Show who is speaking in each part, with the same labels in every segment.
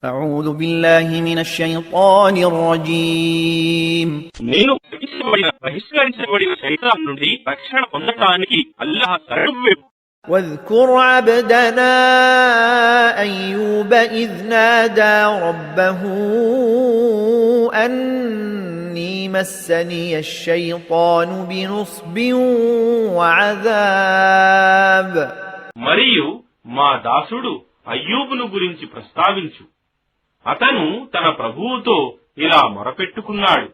Speaker 1: أعوذ بالله من الشيطان الرجيم
Speaker 2: నేను బహిష్కరించబడిన శైతాను నుండి రక్షణ పొందటానికి అల్లాహ్ శరణు.
Speaker 1: واذكر عبدنا أيوب إذ نادى ربه أني مسني الشيطان بنصب وعذاب.
Speaker 2: మరియు మా దాసుడు అయ్యూబును గురించి ప్రస్తావించు. అతను తన ప్రభువుతో ఇలా మొరపెట్టుకున్నాడు,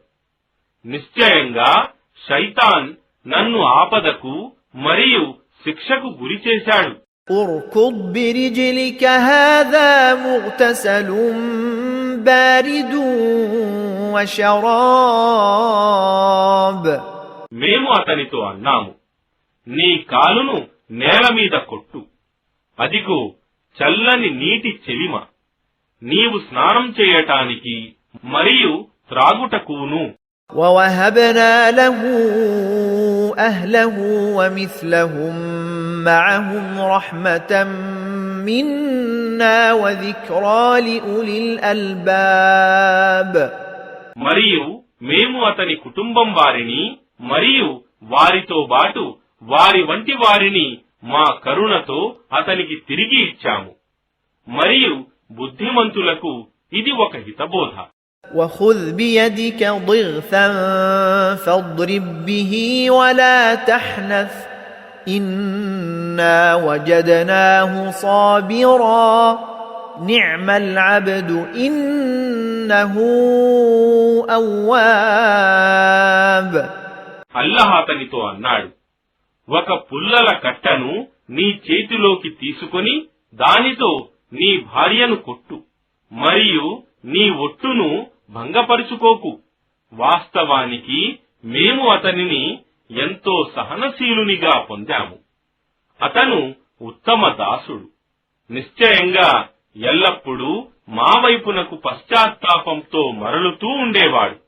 Speaker 2: నిశ్చయంగా శైతాన్ నన్ను ఆపదకు మరియు శిక్షకు గురి చేశాడు.
Speaker 1: اركض برجلك هذا مغتسل بارد وشراب.
Speaker 2: మేము అతనితో అన్నాము, నీ కాలును నేల మీద కొట్టు, అదిగో చల్లని నీటి చెలిమ, నీవు స్నానం చేయటానికి మరియు త్రాగుటకును.
Speaker 1: ووهبنا له أهله ومثلهم معهم رحمة منا وذكرى لأولي الألباب.
Speaker 2: మరియు మేము అతని కుటుంబం వారిని మరియు వారితో బాటు వారి వంటి వారిని మా కరుణతో అతనికి తిరిగి ఇచ్చాము. మరియు బుద్ధిమంతులకు ఇది ఒక హితబోధ.
Speaker 1: وخذ بيدك ضغثا فاضرب به ولا تحنث إنا وجدناه صابرا نعم العبد إنه أواب.
Speaker 2: అల్లాహ్ అతనితో అన్నాడు, ఒక పుల్లల కట్టను నీ చేతిలోకి తీసుకొని దానితో నీ భార్యను కొట్టు మరియు నీ ఒట్టును భంగపరుచుకోకు. వాస్తవానికి మేము అతనిని ఎంతో సహనశీలునిగా పొందాము. అతను ఉత్తమ దాసుడు. నిశ్చయంగా ఎల్లప్పుడూ మా వైపునకు పశ్చాత్తాపంతో మరలుతూ ఉండేవాడు.